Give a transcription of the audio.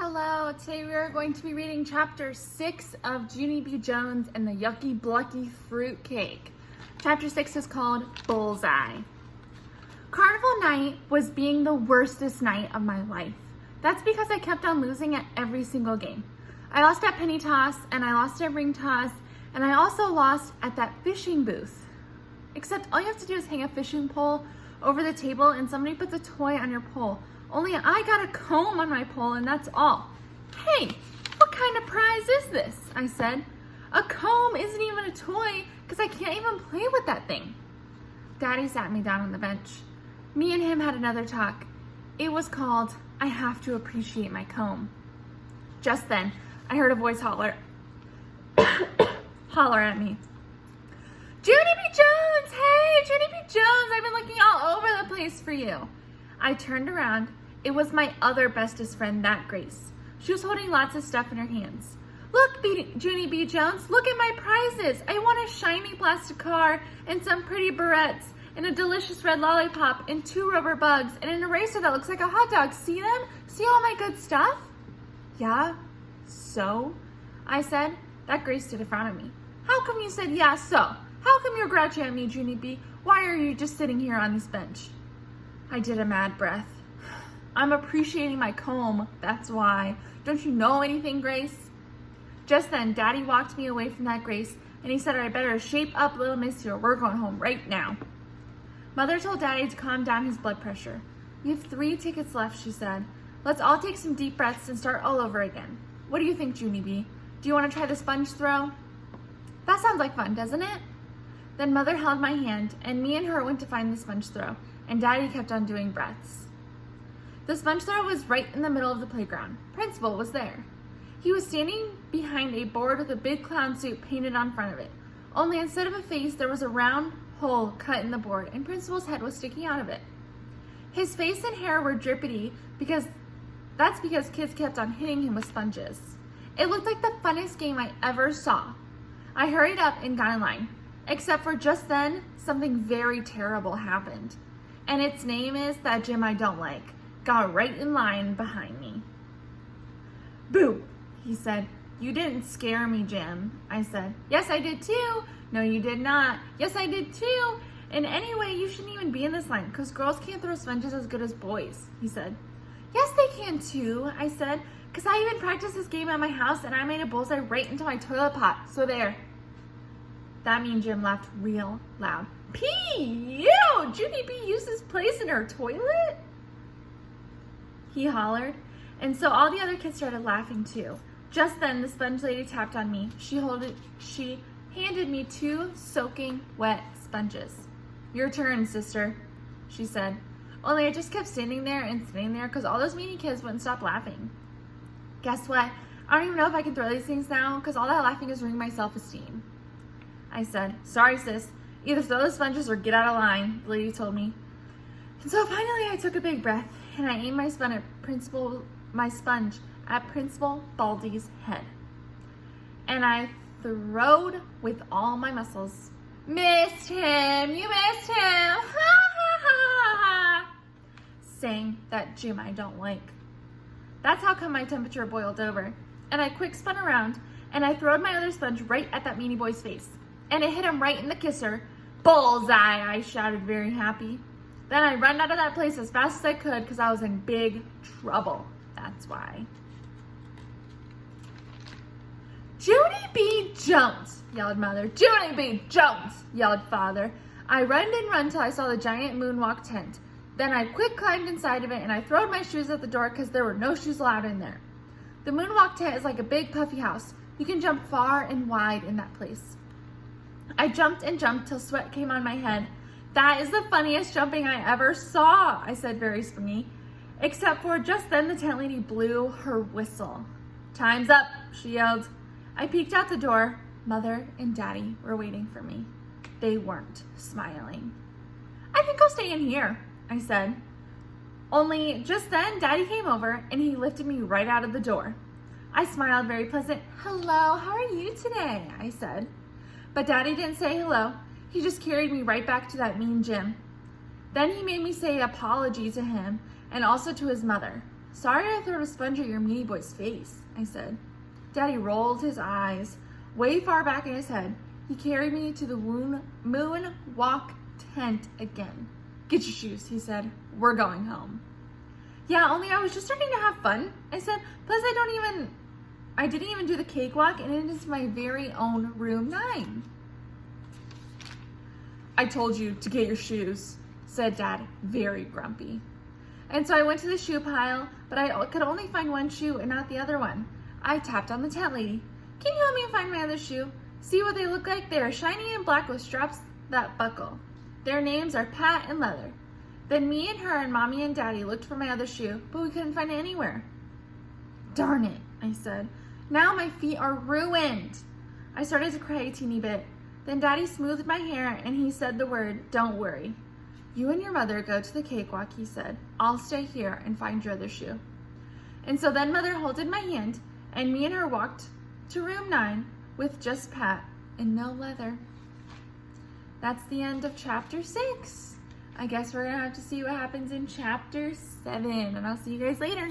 Hello, today we are going to be reading chapter 6 of Junie B. Jones and the Yucky, Blucky Fruitcake. Chapter 6 is called Bullseye. Carnival night was being the worstest night of my life. That's because I kept on losing at every single game. I lost at penny toss, and I lost at ring toss, and I also lost at that fishing booth. Except all you have to do is hang a fishing pole over the table and somebody puts a toy on your pole. Only I got a comb on my pole and that's all. Hey, what kind of prize is this? I said. A comb isn't even a toy because I can't even play with that thing. Daddy sat me down on the bench. Me and him had another talk. It was called, I Have to Appreciate My Comb. Just then, I heard a voice holler at me. Junie B. Jones! Hey, Junie B. Jones! I've been looking all over the place for you. I turned around. It was my other bestest friend, that Grace. She was holding lots of stuff in her hands. Look, Junie B. Jones, look at my prizes. I won a shiny plastic car and some pretty barrettes and a delicious red lollipop and 2 rubber bugs and an eraser that looks like a hot dog. See them? See all my good stuff? Yeah, so? I said. That Grace did in front of me. How come you said yeah, so? How come you're grouchy at me, Junie B? Why are you just sitting here on this bench? I did a mad breath. I'm appreciating my comb, that's why. Don't you know anything, Grace? Just then, Daddy walked me away from that Grace, and he said I better shape up, little missy, or we're going home right now. Mother told Daddy to calm down his blood pressure. We have 3 tickets left, she said. Let's all take some deep breaths and start all over again. What do you think, Junie B? Do you want to try the sponge throw? That sounds like fun, doesn't it? Then Mother held my hand, and me and her went to find the sponge throw, and Daddy kept on doing breaths. The sponge throw was right in the middle of the playground. Principal was there. He was standing behind a board with a big clown suit painted on front of it. Only instead of a face, there was a round hole cut in the board, and Principal's head was sticking out of it. His face and hair were drippity because kids kept on hitting him with sponges. It looked like the funnest game I ever saw. I hurried up and got in line. Except for just then, something very terrible happened. And its name is that Jim I don't like. Got right in line behind me. Boo, he said. You didn't scare me, Jim, I said. Yes, I did too. No, you did not. Yes, I did too. And anyway, you shouldn't even be in this line because girls can't throw sponges as good as boys, he said. Yes, they can too, I said, because I even practiced this game at my house and I made a bullseye right into my toilet pot. So there. That mean Jim laughed real loud. Pee! Ew! Junie B used his place in her toilet? He hollered, and so all the other kids started laughing too. Just then, the sponge lady tapped on me. She handed me 2 soaking wet sponges. Your turn, sister, she said. Only I just kept standing there and sitting there because all those meanie kids wouldn't stop laughing. Guess what? I don't even know if I can throw these things now because all that laughing is ruining my self-esteem. I said, sorry, sis. Either throw the sponges or get out of line, the lady told me. And so finally I took a big breath and I aimed my sponge at Principal Baldy's head. And I throwed with all my muscles. Missed him! You missed him! Ha ha ha ha! Sang that Jim I don't like. That's how come my temperature boiled over. And I quick spun around and I throwed my other sponge right at that meanie boy's face. And it hit him right in the kisser. Bullseye, I shouted, very happy. Then I ran out of that place as fast as I could because I was in big trouble. That's why. Junie B. Jones, yelled Mother. Junie B. Jones, yelled Father. I ran and run till I saw the giant moonwalk tent. Then I quick climbed inside of it and I throwed my shoes at the door because there were no shoes allowed in there. The moonwalk tent is like a big puffy house. You can jump far and wide in that place. I jumped and jumped till sweat came on my head. That is the funniest jumping I ever saw, I said very springy. Except for just then the tent lady blew her whistle. Time's up, she yelled. I peeked out the door. Mother and Daddy were waiting for me. They weren't smiling. I think I'll stay in here, I said. Only just then Daddy came over and he lifted me right out of the door. I smiled very pleasant. Hello, how are you today? I said. But Daddy didn't say hello. He just carried me right back to that mean Jim. Then he made me say apology to him and also to his mother. Sorry I threw a sponge at your meanie boy's face, I said. Daddy rolled his eyes way far back in his head. He carried me to the moonwalk tent again. Get your shoes, he said. We're going home. Yeah, only I was just starting to have fun, I said. Plus I didn't even do the cakewalk, and it is my very own room 9. I told you to get your shoes, said Dad, very grumpy. And so I went to the shoe pile, but I could only find one shoe and not the other one. I tapped on the tent lady. Can you help me find my other shoe? See what they look like? They are shiny and black with straps that buckle. Their names are Pat and Leather. Then me and her and Mommy and Daddy looked for my other shoe, but we couldn't find it anywhere. Darn it, I said. Now my feet are ruined. I started to cry a teeny bit. Then Daddy smoothed my hair and he said the word, don't worry. You and your mother go to the cakewalk, he said. I'll stay here and find your other shoe. And so then Mother holded my hand and me and her walked to room 9 with just Pat and no Leather. That's the end of chapter 6. I guess we're gonna have to see what happens in chapter 7, and I'll see you guys later.